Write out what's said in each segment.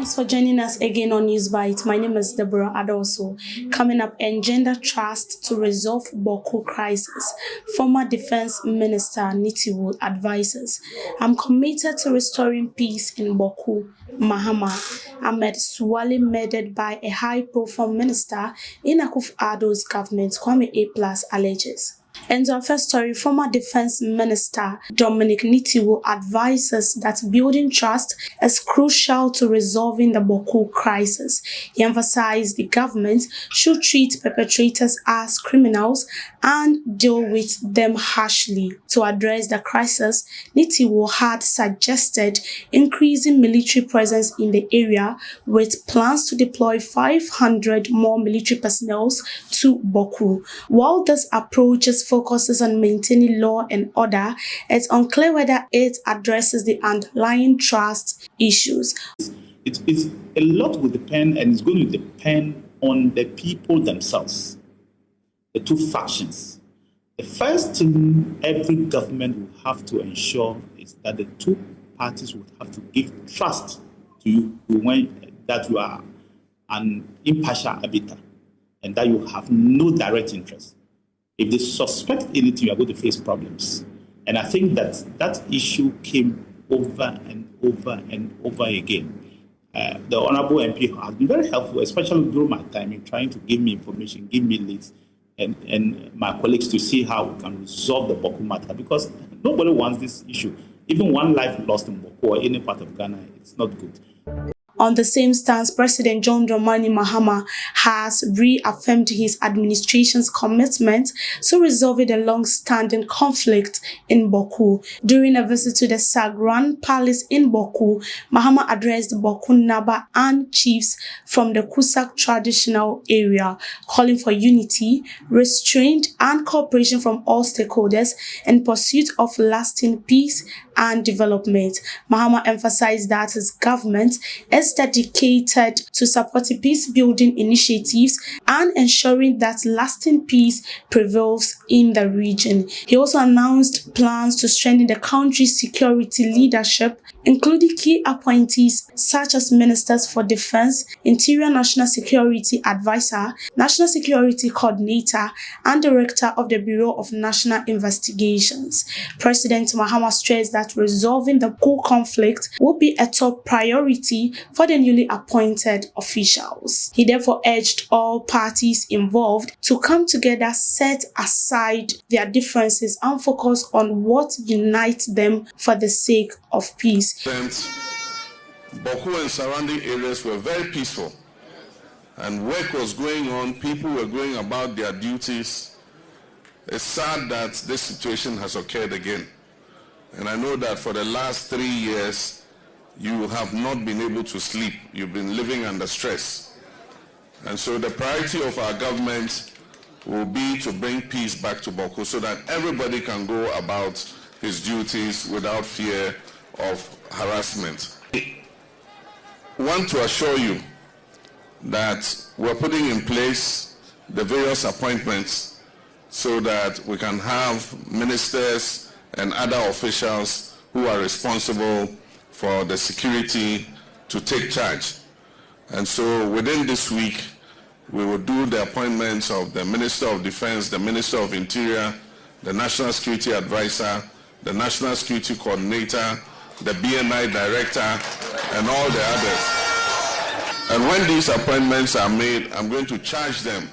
Thanks for joining us again on News Bite. My name is Deborah Adoso. Coming up, engender trust to resolve Bawku crisis. Former Defense Minister Nitiwul advises, I'm committed to restoring peace in Bawku. Mahama. Ahmed Suale murdered by a high-profile minister in Akuf-Addo's government, Kwame A+ alleges. And our first story, former Defense Minister Dominic Nitiwul advises that building trust is crucial to resolving the Bawku crisis. He emphasized the government should treat perpetrators as criminals and deal with them harshly. To address the crisis, Nitiwul had suggested increasing military presence in the area with plans to deploy 500 more military personnel to Bawku. While this approach focuses on maintaining law and order, it's unclear whether it addresses the underlying trust issues. It's a lot will depend, and it's going to depend on the people themselves, the two factions. The first thing every government will have to ensure is that the two parties will have to give trust to you that you are an impartial arbiter and that you have no direct interest. If they suspect anything, you are going to face problems. And I think that issue came over and over and over again. The Honorable MP has been very helpful, especially during my time, in trying to give me information, give me leads, and my colleagues to see how we can resolve the Bawku matter, because nobody wants this issue. Even one life lost in Bawku or any part of Ghana, it's not good. On the same stance, President John Dramani Mahama has reaffirmed his administration's commitment to resolving the long-standing conflict in Bawku. During a visit to the Sagran Palace in Bawku, Mahama addressed Bawku Naba and chiefs from the Kusak traditional area, calling for unity, restraint, and cooperation from all stakeholders in pursuit of lasting peace and development. Mahama emphasized that his government is dedicated to supporting peace-building initiatives and ensuring that lasting peace prevails in the region. He also announced plans to strengthen the country's security leadership, including key appointees such as Ministers for Defense, Interior National Security Advisor, National Security Coordinator, and Director of the Bureau of National Investigations. President Mahama stressed that resolving the Bawku conflict will be a top priority for the newly appointed officials. He therefore urged all parties involved to come together, set aside their differences, and focus on what unites them for the sake of peace. Bawku and surrounding areas were very peaceful, and work was going on. People were going about their duties. It's sad that this situation has occurred again. And I know that for the last 3 years, you have not been able to sleep. You've been living under stress. And so the priority of our government will be to bring peace back to Bawku so that everybody can go about his duties without fear of harassment. I want to assure you that we're putting in place the various appointments so that we can have ministers and other officials who are responsible for the security to take charge. And so within this week, we will do the appointments of the Minister of Defense, the Minister of Interior, the National Security Advisor, the National Security Coordinator, the BNI Director, and all the others. And when these appointments are made, I'm going to charge them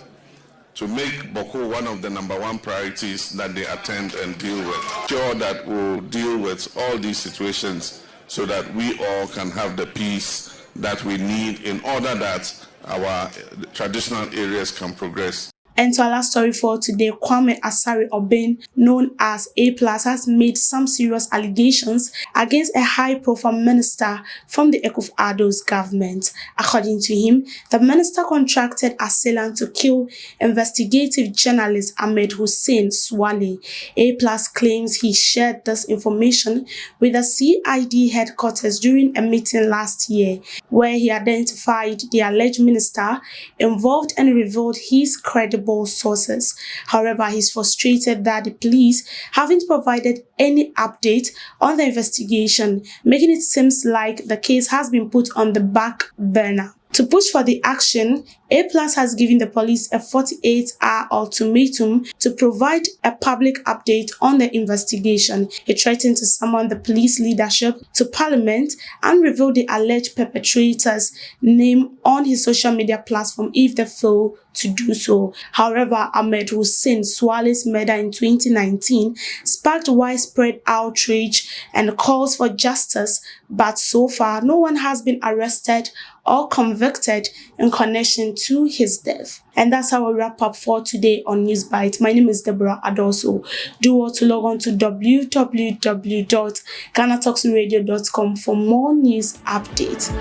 to make Bawku one of the #1 priorities that they attend and deal with. Sure that we'll deal with all these situations so that we all can have the peace that we need in order that our traditional areas can progress. And to our last story for today, Kwame Asari Obin, known as A+, has made some serious allegations against a high-profile minister from the Akuf-Addo's government. According to him, the minister contracted assailant to kill investigative journalist Ahmed Suale. A+ claims he shared this information with the CID headquarters during a meeting last year, where he identified the alleged minister involved and revealed his credible credible sources. However, he's frustrated that the police haven't provided any update on the investigation, making it seem like the case has been put on the back burner. To push for the action, A+ has given the police a 48-hour ultimatum to provide a public update on the investigation. He threatened to summon the police leadership to parliament and reveal the alleged perpetrator's name on his social media platform if they fail to do so. However, Ahmed Suale's murder in 2019 sparked widespread outrage and calls for justice, but so far no one has been arrested or convicted in connection to his death. And that's how we wrap up for today on News Bite. My name is Deborah Adoso. Do want to log on to www.ghanatalksradio.com for more news updates.